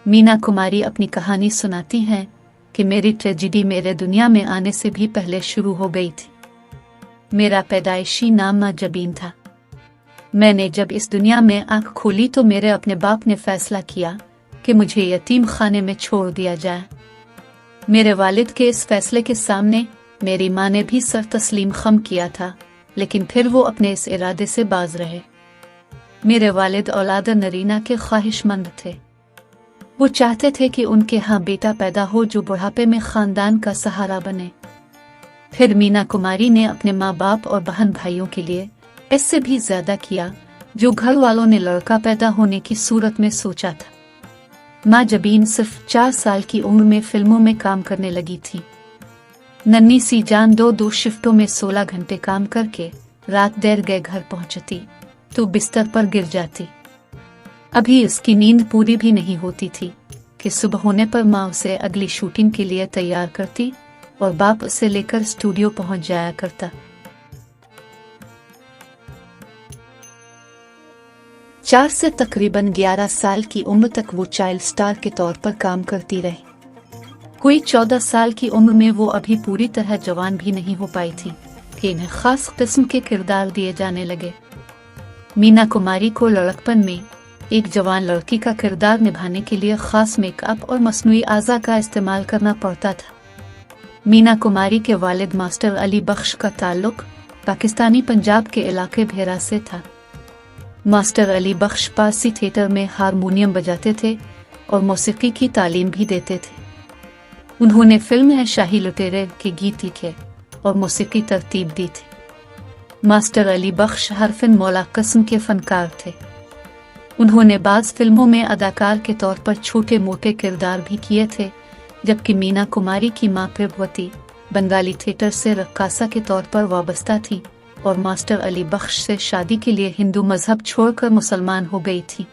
मीना कुमारी अपनी कहानी सुनाती हैं कि मेरी ट्रेजेडी मेरे दुनिया में आने से भी पहले शुरू हो गई थी। मेरा पैदाइशी नाम माँ जबीन था। मैंने जब इस दुनिया में आंख खोली तो मेरे अपने बाप ने फैसला किया कि मुझे यतीम खाने में छोड़ दिया जाए। मेरे वालिद के इस फैसले के सामने मेरी माँ ने भी सर तस्लीम खम किया था, लेकिन फिर वो अपने इस इरादे से बाज रहे। मेरे वालिद औलाद नरीना के ख्वाहिशमंद थे। वो चाहते थे कि उनके यहाँ बेटा पैदा हो जो बुढ़ापे में खानदान का सहारा बने। फिर मीना कुमारी ने अपने माँ बाप और बहन भाइयों के लिए इससे भी ज्यादा किया जो घर वालों ने लड़का पैदा होने की सूरत में सोचा था। माँ जबीन सिर्फ 4 साल की उम्र में फिल्मों में काम करने लगी थी। नन्ही सी जान दो शिफ्टों में 16 घंटे काम करके रात देर गए घर पहुंचती तो बिस्तर पर गिर जाती। अभी उसकी नींद पूरी भी नहीं होती थी कि सुबह होने पर माँ उसे अगली शूटिंग के लिए तैयार करती और बाप उसे लेकर स्टूडियो पहुंच जाया करता। 4 से तकरीबन 11 साल की उम्र तक वो चाइल्ड स्टार के तौर पर काम करती रही। कोई 14 साल की उम्र में वो अभी पूरी तरह जवान भी नहीं हो पाई थी कि इन्हें खास किस्म के किरदार दिए जाने लगे। मीना कुमारी को लड़कपन में एक जवान लड़की का किरदार निभाने के लिए खास मेकअप और मसनूई आज़ा का इस्तेमाल करना पड़ता था। मीना कुमारी के वालिद मास्टर अली बख्श का ताल्लुक पाकिस्तानी पंजाब के इलाके भेरा से था। मास्टर अली बख्श पारसी थिएटर में हारमोनियम बजाते थे और मौसीकी की तालीम भी देते थे। उन्होंने फिल्म शाही लुटेरे के गीत लिखे और मौसीकी तरतीब दी थी। मास्टर अली बख्श हरफिन मौला किस्म के फनकार थे। उन्होंने बाज़ फिल्मों में अदाकार के तौर पर छोटे मोटे किरदार भी किए थे, जबकि मीना कुमारी की मां प्रभवती बंगाली थिएटर से रक्कासा के तौर पर वाबस्ता थी और मास्टर अली बख्श से शादी के लिए हिंदू मजहब छोड़कर मुसलमान हो गई थी।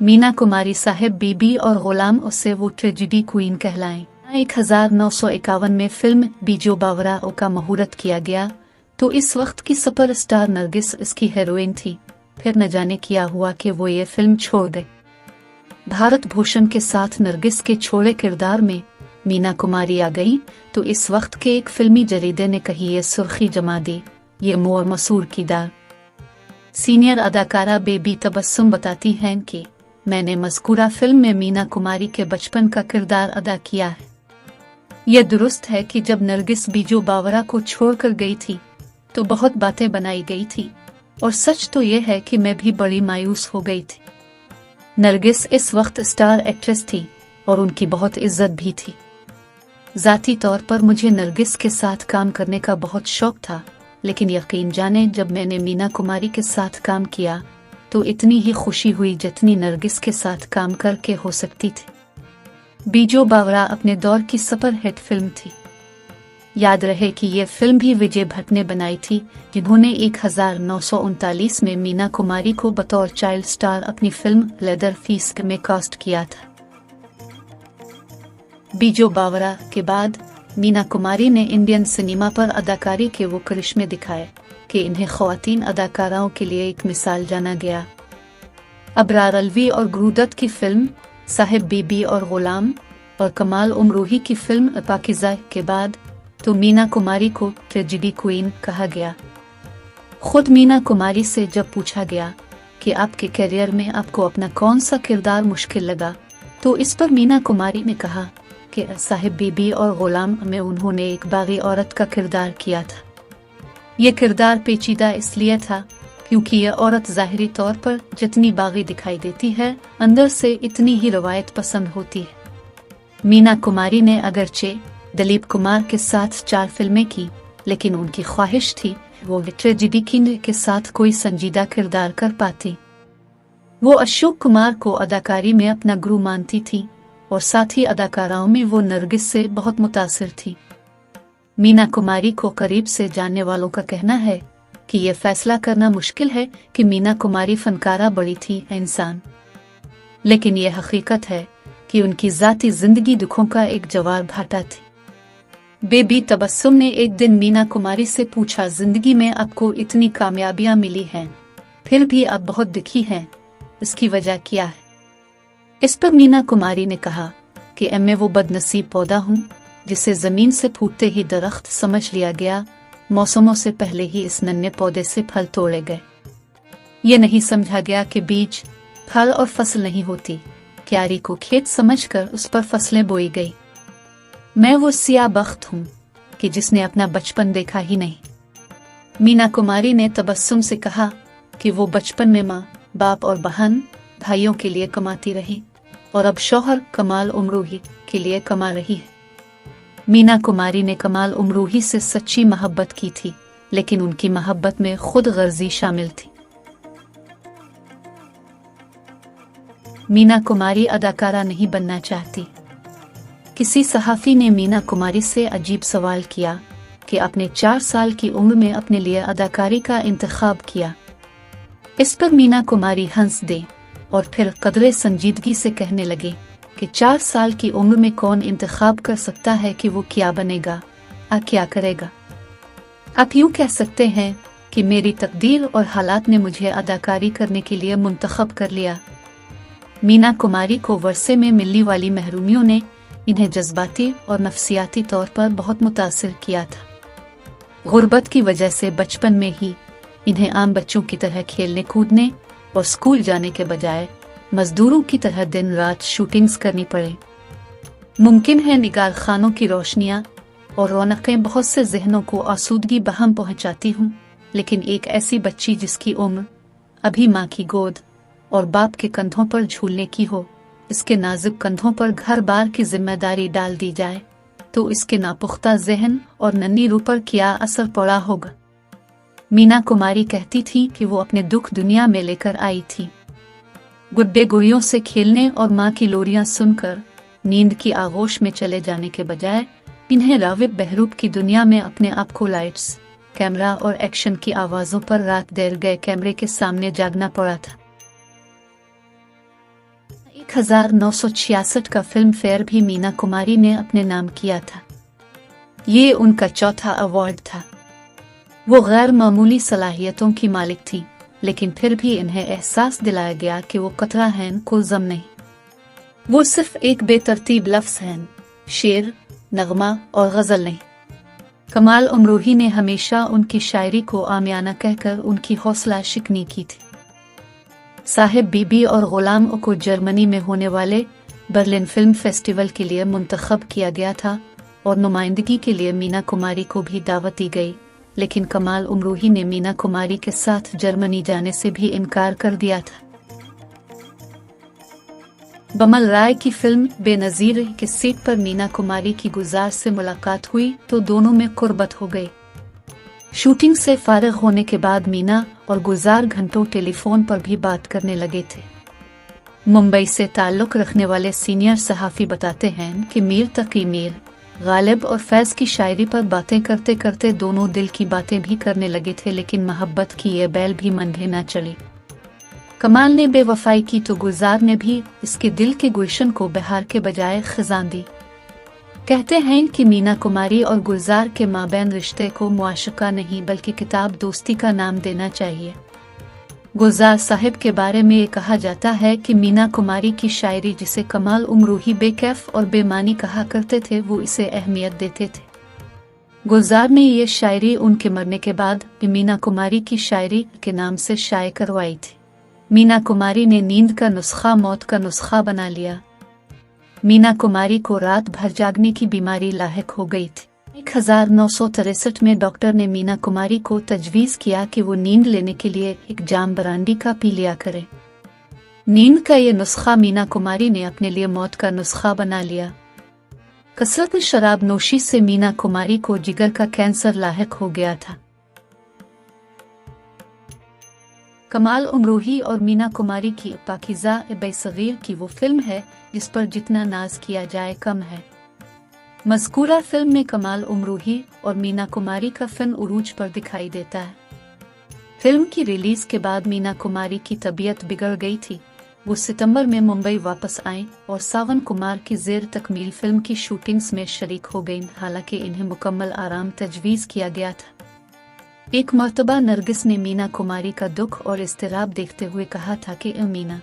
मीना कुमारी साहिब बीबी और गुलाम उससे वो ट्रेजेडी क्वीन कहलाएं। 1951 में फिल्म बीजो बावरा का मुहूर्त किया गया तो इस वक्त की सुपरस्टार नरगिस इसकी हीरोइन थी। फिर न जाने क्या हुआ कि वो ये फिल्म छोड़ दे। भारत भूषण के साथ नरगिस के छोड़े किरदार में मीना कुमारी आ गई तो इस वक्त के एक फिल्मी जरीदे ने कही ये सुर्खी जमा दी, ये मोर मसूर की दाल। सीनियर अदाकारा बेबी तबस्सुम बताती हैं कि मैंने मज़कूरा फिल्म में मीना कुमारी के बचपन का किरदार अदा किया है। यह दुरुस्त है कि जब नरगिस बीजो बावरा को छोड़कर गई थी तो बहुत बातें बनाई गई थी और सच तो यह है कि मैं भी बड़ी मायूस हो गई थी। नरगिस इस वक्त स्टार एक्ट्रेस थी और उनकी बहुत इज्जत भी थी। ज़ाती तौर पर मुझे नरगिस के साथ काम करने का बहुत शौक था, लेकिन यकीन जाने जब मैंने मीना कुमारी के साथ काम किया तो इतनी ही खुशी हुई जितनी नरगिस के साथ काम करके हो सकती थी। बीजो बावरा अपने दौर की सुपर हिट फिल्म थी। याद रहे कि यह फिल्म भी विजय भट्ट ने बनाई थी, जिन्होंने 1939 में मीना कुमारी को बतौर चाइल्ड स्टार अपनी फिल्म लेदर फीस्ट में कास्ट किया था। बीजो बावरा के बाद मीना कुमारी ने इंडियन सिनेमा पर अदाकारी के वो करिश्मे दिखाए कि इन्हें ख्वातीन अदाकाराओं के लिए एक मिसाल जाना गया। अबरार अलवी और गुरुदत्त की फिल्म साहिब बीबी और गुलाम और कमाल उमरोही की फिल्म पाकिज़ा के बाद तो मीना कुमारी को ट्रेजेडी क्वीन कहा गया। खुद मीना कुमारी से जब पूछा गया कि आपके करियर में आपको अपना कौन सा किरदार मुश्किल लगा तो इस पर मीना कुमारी ने कहा कि साहिब बीबी और गुलाम में उन्होंने एक बागी औरत का किरदार किया था। यह किरदार पेचीदा इसलिए था क्योंकि यह औरत ज़ाहिरी तौर पर जितनी बागी दिखाई देती है अंदर से इतनी ही रवायत पसंद होती है। मीना कुमारी ने अगरचे दिलीप कुमार के साथ 4 फिल्में की, लेकिन उनकी ख्वाहिश थी वो ट्रेजेडी किंग के साथ कोई संजीदा किरदार कर पाती। वो अशोक कुमार को अदाकारी में अपना गुरु मानती थी और साथ ही अदाकाराओं में वो नरगिस से बहुत मुतासिर थी। मीना कुमारी को करीब से जानने वालों का कहना है कि यह फैसला करना मुश्किल है कि मीना कुमारी फनकारा बड़ी थी या इंसान, लेकिन यह हकीकत है कि उनकी ज़ाती जिंदगी दुखों का एक जवार भाटा थी। बेबी तबस्सुम ने एक दिन मीना कुमारी से पूछा, जिंदगी में आपको इतनी कामयाबियां मिली हैं, फिर भी आप बहुत दुखी हैं, इसकी वजह क्या है? इस पर मीना कुमारी ने कहा कि मैं वो बदनसीब पौधा हूँ जिसे जमीन से फूटते ही दरख्त समझ लिया गया, मौसमों से पहले ही इस नन्हे पौधे से फल तोड़े गए। ये नहीं समझा गया कि बीज, फल और फसल नहीं होती, क्यारी को खेत समझकर उस पर फसलें बोई गई। मैं वो सियाह बख्त हूँ कि जिसने अपना बचपन देखा ही नहीं। मीना कुमारी ने तबस्सुम से कहा कि वो बचपन में माँ, बाप और बहन भाइयों के लिए कमाती रही और अब शौहर कमाल उमरूही के लिए कमा रही है। मीना कुमारी ने कमाल उमरूही से सच्ची मोहब्बत की थी, लेकिन उनकी मोहब्बत में खुद गर्जी शामिल थी। मीना कुमारी अदाकारा नहीं बनना चाहती। किसी सहाफी ने मीना कुमारी से अजीब सवाल किया कि अपने 4 साल की उम्र में अपने लिए अदाकारी का इंतखाब किया। इस पर मीना कुमारी हंस दे और फिर कदरे संजीदगी से कहने लगे कि 4 साल की उम्र में कौन इंतखाब कर सकता है कि वो क्या बनेगा, क्या करेगा। आप यूँ कह सकते हैं कि मेरी तकदीर और हालात ने मुझे अदाकारी करने के लिए मुंतखब कर लिया। मीना कुमारी को वर्षे में मिलने वाली महरूमियों ने इन्हें जज्बाती और नफसियाती तौर पर बहुत मुतासिर किया था। गुर्बत की वजह से बचपन में ही इन्हें आम बच्चों की तरह खेलने कूदने और स्कूल जाने के बजाय मजदूरों की तरह दिन रात शूटिंग्स करनी पड़े। मुमकिन है निगार खानों की रोशनियां और रौनकें बहुत से जहनों को आसूदगी बहम पहुंचाती हूँ, लेकिन एक ऐसी बच्ची जिसकी उम्र अभी माँ की गोद और बाप के कंधों पर झूलने की हो, इसके नाजुक कंधों पर घर बार की जिम्मेदारी डाल दी जाए तो इसके नापुख्ता जहन और नन्ही रूह पर क्या असर पड़ा होगा। मीना कुमारी कहती थी कि वो अपने दुख दुनिया में लेकर आई थी। गुड्डे गुड़ियों से खेलने और माँ की लोरियां सुनकर नींद की आगोश में चले जाने के बजाय इन्हें राविब बहरूप की दुनिया में अपने आप को लाइट्स, कैमरा और एक्शन की आवाजों पर रात देर गए कैमरे के सामने जागना पड़ा था। 1966 का फिल्म फेयर भी मीना कुमारी ने अपने नाम किया था। ये उनका चौथा अवार्ड था। वो गैर मामूली सलाहियतों की मालिक थी, लेकिन फिर भी इन्हें एहसास दिलाया गया कि वो कतरा हैं कुलज़म नहीं। वो सिर्फ एक बेतरतीब लफ्ज़ हैं, शेर, नगमा और गज़ल नहीं। कमाल उमरूही ने हमेशा उनकी शायरी को आमियाना कहकर उनकी हौसला शिकनी की थी। साहिब बीबी और गुलाम को जर्मनी में होने वाले बर्लिन फिल्म फेस्टिवल के लिए मुंतखब किया गया था और नुमाइंदगी के लिए मीना कुमारी को भी दावत दी गई, लेकिन कमाल उमरूही ने मीना कुमारी के साथ जर्मनी जाने से भी इनकार कर दिया था। बमल राय की फिल्म बेनज़ीर के सेट पर मीना कुमारी की गुलजार से मुलाकात हुई तो दोनों में कुर्बत हो गई। शूटिंग से फारिग होने के बाद मीना और गुलजार घंटों टेलीफोन पर भी बात करने लगे थे। मुंबई से ताल्लुक रखने वाले सीनियर सहाफ़ी बताते हैं कि मीर तकी मीर, गालिब और फैज़ की शायरी पर बातें करते करते दोनों दिल की बातें भी करने लगे थे, लेकिन मोहब्बत की ये बैल भी मंडे न चली। कमाल ने बेवफाई की तो गुलजार ने भी इसके दिल के गुलशन को बहार के बजाय खिजान दी। कहते हैं कि मीना कुमारी और गुलजार के माबैन रिश्ते को मुआशका नहीं बल्कि किताब दोस्ती का नाम देना चाहिए। गुलजार साहिब के बारे में ये कहा जाता है कि मीना कुमारी की शायरी जिसे कमाल उमरूही बेकैफ और बेमानी कहा करते थे, वो इसे अहमियत देते थे। गुलजार ने ये शायरी उनके मरने के बाद मीना कुमारी की शायरी के नाम से शाये करवाई थी। मीना कुमारी ने नींद का नुस्खा मौत का नुस्खा बना लिया। मीना कुमारी को रात भर जागने की बीमारी लाहिक हो गई थी। 1963 में डॉक्टर ने मीना कुमारी को तजवीज़ किया कि वो नींद लेने के लिए एक जाम ब्रांडी का पी लिया करे। नींद का ये नुस्खा मीना कुमारी ने अपने लिए मौत का नुस्खा बना लिया। कसरत शराब नोशी से मीना कुमारी को जिगर का कैंसर लाहिक हो गया था। कमाल उमरूही और मीना कुमारी की पाकीज़ा बेसगीर की वो फिल्म है जिस पर जितना नाज किया जाए कम है। मज़कूरा फिल्म में कमाल उमरूही और मीना कुमारी का फ़न उरूज पर दिखाई देता है। फिल्म की रिलीज के बाद मीना कुमारी की तबीयत बिगड़ गई थी। वो सितंबर में मुंबई वापस आए और सावन कुमार की ज़ेर तकमील फिल्म की शूटिंग्स में शरीक हो गईं, हालांकि इन्हें मुकम्मल आराम तजवीज़ किया गया था। एक मर्तबा नरगिस ने मीना कुमारी का दुख और इस्तिराब देखते हुए कहा था कि मीना,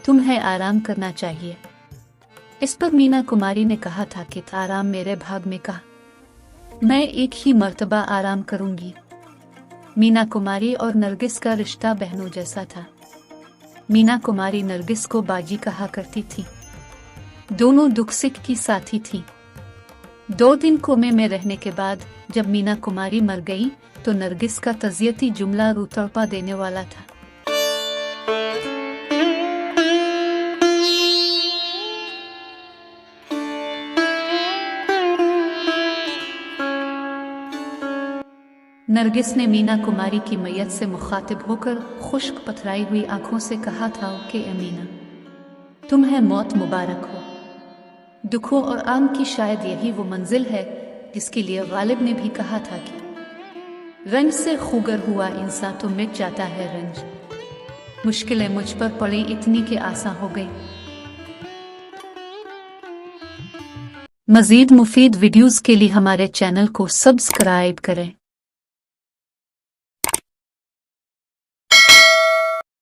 तुम्हें आराम करना चाहिए। इस पर मीना कुमारी ने कहा था कि आराम मेरे भाग में का, मैं एक ही मर्तबा आराम करूंगी। मीना कुमारी और नरगिस का रिश्ता बहनों जैसा था। मीना कुमारी नरगिस को बाजी कहा करती थी। दोनों दुख सुख की साथी थी। 2 दिन कोमे में रहने के बाद जब मीना कुमारी मर गई तो नरगिस का तज़ियती जुमला रूह तड़पा देने वाला था। नरगिस ने मीना कुमारी की मैयत से मुखातिब होकर खुश्क पथराई हुई आंखों से कहा था कि मीना, तुम्हें मौत मुबारक हो। दुखों और आम की शायद यही वो मंजिल है जिसके लिए गालिब ने भी कहा था कि रंज से खुगर हुआ इंसान तो मिट जाता है रंज, मुश्किलें मुझ पर पड़ी इतनी के आसान हो गई। मजीद मुफीद वीडियोस के लिए हमारे चैनल को सब्सक्राइब करें।